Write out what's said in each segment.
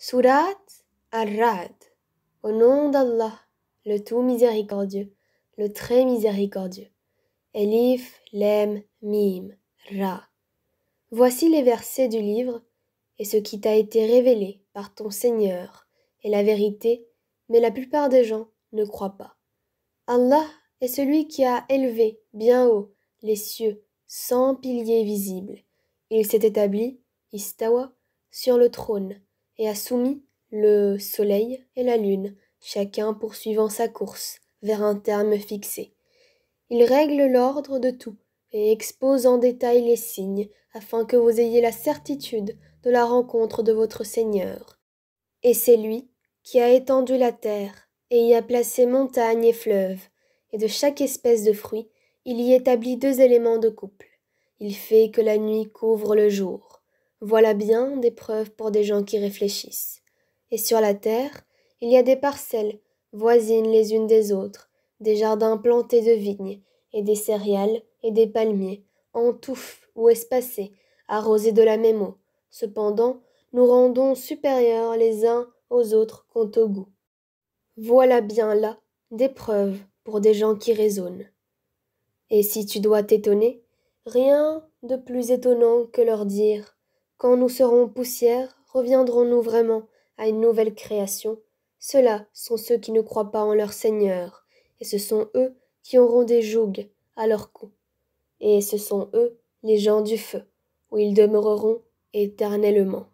Surat Ar-Ra'd. Au nom d'Allah, le tout miséricordieux, le très miséricordieux. Elif, Lem, Mim, Ra. Voici les versets du livre, et ce qui t'a été révélé par ton Seigneur est la vérité, mais la plupart des gens ne croient pas. Allah est celui qui a élevé bien haut les cieux sans piliers visibles. Il s'est établi, istawa, sur le trône et a soumis le soleil et la lune, chacun poursuivant sa course vers un terme fixé. Il règle l'ordre de tout et expose en détail les signes afin que vous ayez la certitude de la rencontre de votre Seigneur. Et c'est lui qui a étendu la terre et y a placé montagnes et fleuves, et de chaque espèce de fruit, il y établit 2 éléments de couple. Il fait que la nuit couvre le jour. Voilà bien des preuves pour des gens qui réfléchissent. Et sur la terre, il y a des parcelles, voisines les unes des autres, des jardins plantés de vignes, et des céréales et des palmiers, en touffes ou espacés, arrosés de la même eau. Cependant, nous rendons supérieurs les uns aux autres quant au goût. Voilà bien là des preuves pour des gens qui raisonnent. Et si tu dois t'étonner, rien de plus étonnant que leur dire « Quand nous serons poussière, reviendrons-nous vraiment à une nouvelle création ?» Ceux-là sont ceux qui ne croient pas en leur Seigneur, et ce sont eux qui auront des jougs à leur cou. Et ce sont eux les gens du feu, où ils demeureront éternellement.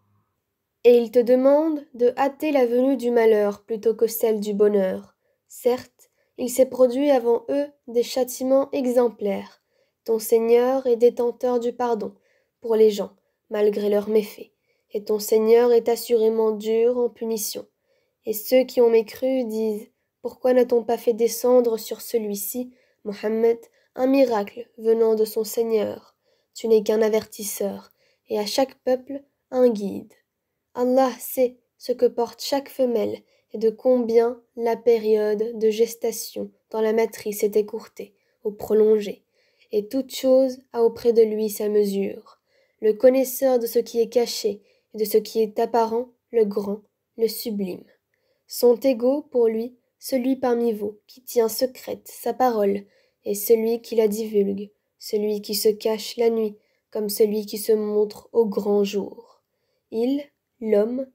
Et ils te demandent de hâter la venue du malheur plutôt que celle du bonheur. Certes, il s'est produit avant eux des châtiments exemplaires. Ton Seigneur est détenteur du pardon pour les gens, malgré leurs méfaits. Et ton Seigneur est assurément dur en punition. Et ceux qui ont mécru disent « Pourquoi n'a-t-on pas fait descendre sur celui-ci, Mohammed, un miracle venant de son Seigneur? Tu n'es qu'un avertisseur, et à chaque peuple un guide. » Allah sait ce que porte chaque femelle et de combien la période de gestation dans la matrice est écourtée ou prolongée, et toute chose a auprès de lui sa mesure. Le connaisseur de ce qui est caché et de ce qui est apparent, le grand, le sublime. Sont égaux pour lui celui parmi vous qui tient secrète sa parole et celui qui la divulgue, celui qui se cache la nuit comme celui qui se montre au grand jour. Il, l'homme,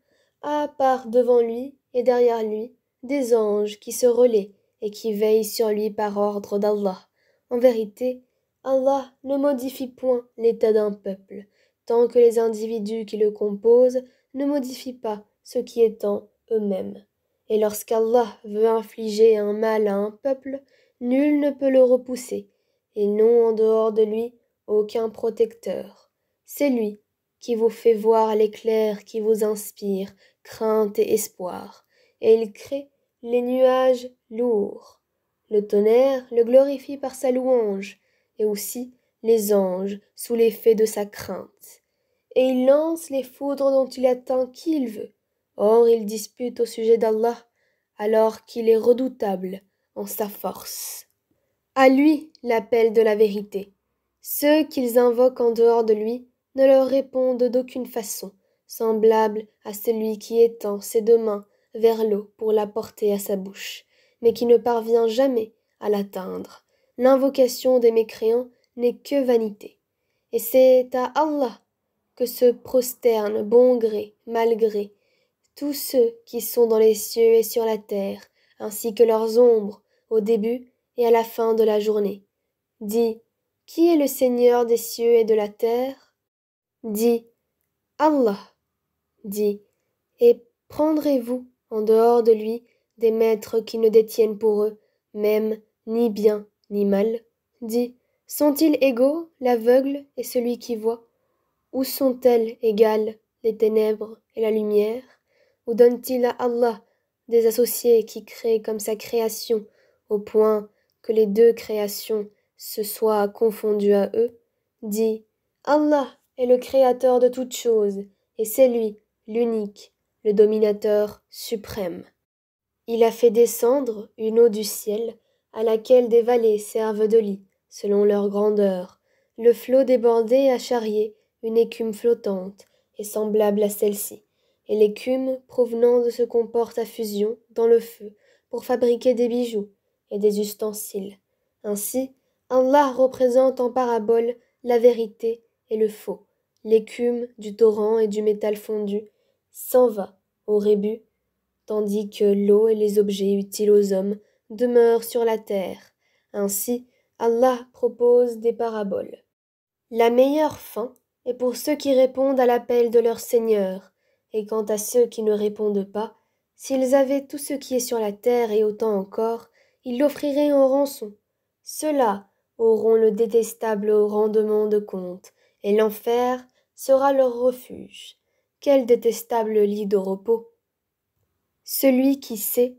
a par devant lui et derrière lui des anges qui se relaient et qui veillent sur lui par ordre d'Allah. En vérité, Allah ne modifie point l'état d'un peuple, tant que les individus qui le composent ne modifient pas ce qui est en eux-mêmes. Et lorsqu'Allah veut infliger un mal à un peuple, nul ne peut le repousser, et non en dehors de lui aucun protecteur. C'est lui qui vous fait voir l'éclair qui vous inspire crainte et espoir, et il crée les nuages lourds. Le tonnerre le glorifie par sa louange, et aussi les anges sous l'effet de sa crainte. Et il lance les foudres dont il atteint qui il veut. Or il dispute au sujet d'Allah, alors qu'il est redoutable en sa force. À lui l'appel de la vérité. Ceux qu'ils invoquent en dehors de lui ne leur répondent d'aucune façon, semblable à celui qui étend ses 2 mains vers l'eau pour la porter à sa bouche, mais qui ne parvient jamais à l'atteindre. L'invocation des mécréants n'est que vanité. Et c'est à Allah que se prosternent bon gré, mal gré, tous ceux qui sont dans les cieux et sur la terre, ainsi que leurs ombres, au début et à la fin de la journée. Dis, qui est le Seigneur des cieux et de la terre? Dis, Allah. Dis, et prendrez-vous en dehors de lui des maîtres qui ne détiennent pour eux même ni bien ni mal? Dis, sont-ils égaux l'aveugle et celui qui voit? Ou sont-elles égales les ténèbres et la lumière? Ou donne-t-il à Allah des associés qui créent comme sa création, au point que les 2 créations se soient confondues à eux? Dis, Allah est le créateur de toutes choses, et c'est lui, l'unique, le dominateur suprême. Il a fait descendre une eau du ciel, à laquelle des vallées servent de lit, selon leur grandeur. Le flot débordé a charrié une écume flottante et semblable à celle-ci. et l'écume provenant de ce qu'on porte à fusion dans le feu pour fabriquer des bijoux et des ustensiles. Ainsi, Allah représente en parabole la vérité et le faux. L'écume du torrent et du métal fondu s'en va au rébut, tandis que l'eau et les objets utiles aux hommes demeurent sur la terre. Ainsi, Allah propose des paraboles. La meilleure fin est pour ceux qui répondent à l'appel de leur Seigneur, et quant à ceux qui ne répondent pas, s'ils avaient tout ce qui est sur la terre et autant encore, ils l'offriraient en rançon. Ceux-là auront le détestable rendement de compte, et l'enfer sera leur refuge. Quel détestable lit de repos! Celui qui sait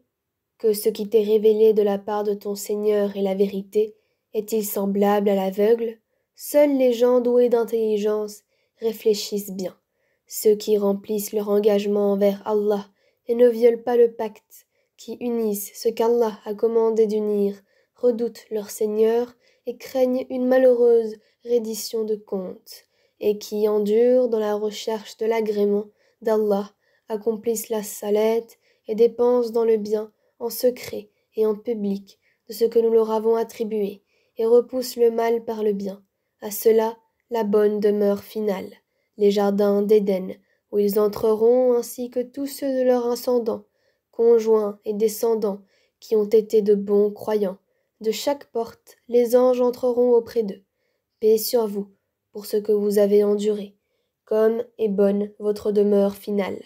que ce qui t'est révélé de la part de ton Seigneur est la vérité, est-il semblable à l'aveugle? Seuls les gens doués d'intelligence réfléchissent bien. Ceux qui remplissent leur engagement envers Allah et ne violent pas le pacte, qui unissent ce qu'Allah a commandé d'unir, redoutent leur Seigneur et craignent une malheureuse reddition de compte, et qui endurent dans la recherche de l'agrément d'Allah, accomplissent la salette et dépensent dans le bien, en secret et en public, de ce que nous leur avons attribué, et repoussent le mal par le bien. À cela, la bonne demeure finale, les jardins d'Éden, où ils entreront ainsi que tous ceux de leurs ascendants, conjoints et descendants, qui ont été de bons croyants. De chaque porte, les anges entreront auprès d'eux. Paix sur vous, pour ce que vous avez enduré, comme est bonne votre demeure finale.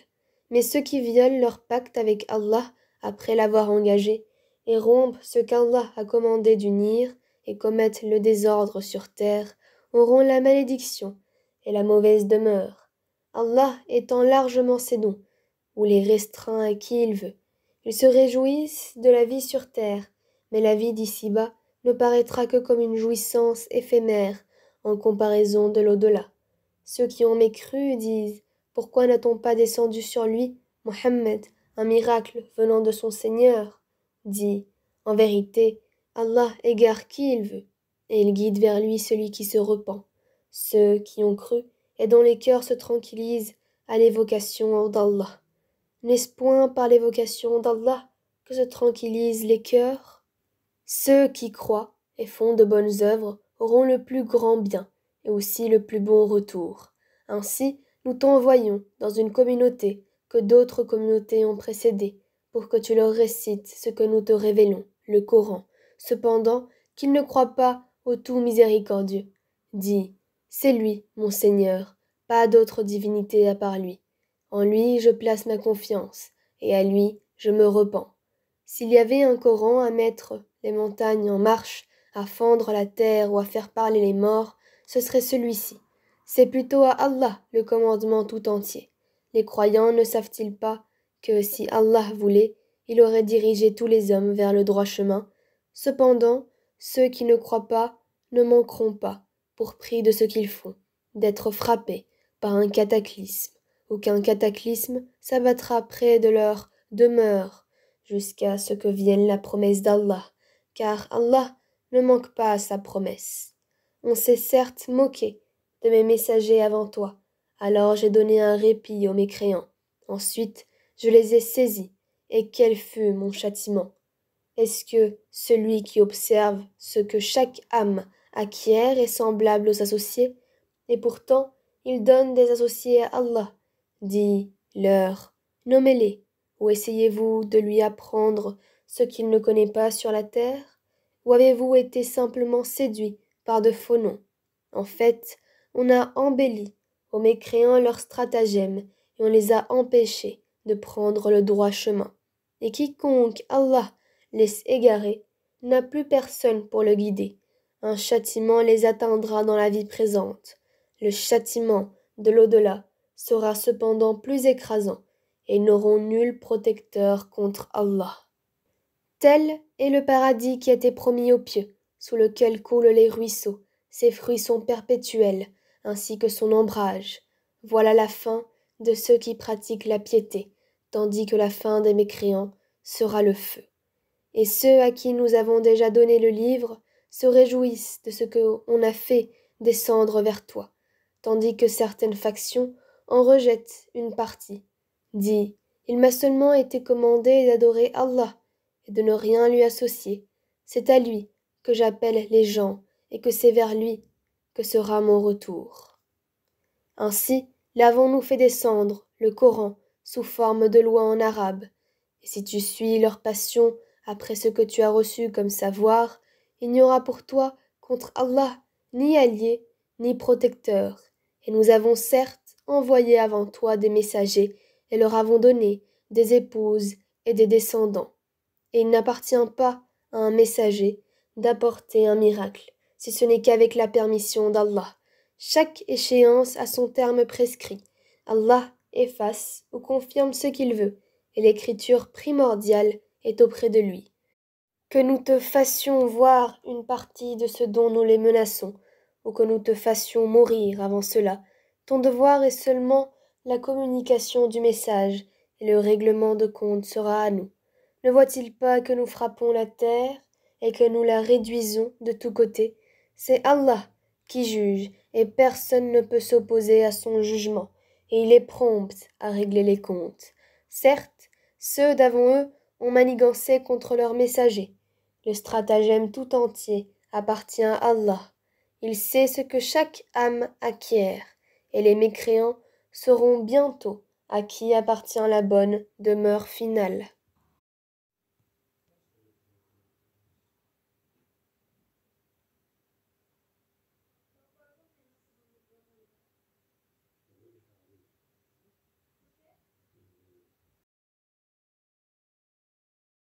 Mais ceux qui violent leur pacte avec Allah après l'avoir engagé, et rompent ce qu'Allah a commandé d'unir, et commettent le désordre sur terre, auront la malédiction et la mauvaise demeure. Allah étend largement ses dons, ou les restreint à qui il veut. Ils se réjouissent de la vie sur terre, mais la vie d'ici-bas ne paraîtra que comme une jouissance éphémère en comparaison de l'au-delà. Ceux qui ont mécru disent « Pourquoi n'a-t-on pas descendu sur lui, Mohammed, un miracle venant de son Seigneur ?» Dis « En vérité, Allah égare qui il veut, et il guide vers lui celui qui se repent. Ceux qui ont cru et dont les cœurs se tranquillisent à l'évocation d'Allah. N'est-ce point par l'évocation d'Allah que se tranquillisent les cœurs? Ceux qui croient et font de bonnes œuvres auront le plus grand bien et aussi le plus bon retour. Ainsi, nous t'envoyons dans une communauté que d'autres communautés ont précédée, pour que tu leur récites ce que nous te révélons, le Coran, cependant qu'ils ne croient pas au tout miséricordieux. Dis, c'est lui, mon Seigneur, pas d'autre divinité à part lui. En lui je place ma confiance, et à lui je me repens. S'il y avait un Coran à mettre les montagnes en marche, à fendre la terre ou à faire parler les morts, ce serait celui-ci. C'est plutôt à Allah le commandement tout entier. Les croyants ne savent-ils pas que si Allah voulait, il aurait dirigé tous les hommes vers le droit chemin? Cependant, ceux qui ne croient pas ne manqueront pas, pour prix de ce qu'ils font, d'être frappés par un cataclysme. Aucun cataclysme s'abattra près de leur demeure, jusqu'à ce que vienne la promesse d'Allah, car Allah ne manque pas à sa promesse. On s'est certes moqué de mes messagers avant toi, alors j'ai donné un répit aux mécréants. Ensuite, je les ai saisis, et quel fut mon châtiment? Est-ce que celui qui observe ce que chaque âme acquiert est semblable aux associés? Et pourtant, il donne des associés à Allah. Dis-leur, nommez-les, ou essayez-vous de lui apprendre ce qu'il ne connaît pas sur la terre? Ou avez-vous été simplement séduits par de faux noms? En fait, on a embelli aux mécréants leurs stratagèmes et on les a empêchés de prendre le droit chemin. Et quiconque Allah laisse égarer n'a plus personne pour le guider. Un châtiment les atteindra dans la vie présente. Le châtiment de l'au-delà sera cependant plus écrasant, et ils n'auront nul protecteur contre Allah. Tel est le paradis qui a été promis aux pieux, sous lequel coulent les ruisseaux. Ses fruits sont perpétuels, ainsi que son ombrage. Voilà la fin de ceux qui pratiquent la piété, tandis que la fin des mécréants sera le feu. Et ceux à qui nous avons déjà donné le livre se réjouissent de ce qu'on a fait descendre vers toi, tandis que certaines factions en rejettent une partie. Dis, il m'a seulement été commandé d'adorer Allah et de ne rien lui associer. C'est à lui que j'appelle les gens et que c'est vers lui que sera mon retour. Ainsi l'avons-nous fait descendre, le Coran, sous forme de loi en arabe. Et si tu suis leur passion après ce que tu as reçu comme savoir, il n'y aura pour toi contre Allah ni allié ni protecteur. Et nous avons certes envoyé avant toi des messagers et leur avons donné des épouses et des descendants. Et il n'appartient pas à un messager d'apporter un miracle, si ce n'est qu'avec la permission d'Allah. Chaque échéance a son terme prescrit. Allah efface ou confirme ce qu'il veut, et l'écriture primordiale est auprès de lui. Que nous te fassions voir une partie de ce dont nous les menaçons, ou que nous te fassions mourir avant cela, ton devoir est seulement la communication du message, et le règlement de compte sera à nous. Ne voit-il pas que nous frappons la terre et que nous la réduisons de tous côtés? C'est Allah qui juge, et personne ne peut s'opposer à son jugement, et il est prompt à régler les comptes. Certes, ceux d'avant eux ont manigancé contre leurs messagers. Le stratagème tout entier appartient à Allah. Il sait ce que chaque âme acquiert, et les mécréants sauront bientôt à qui appartient la bonne demeure finale.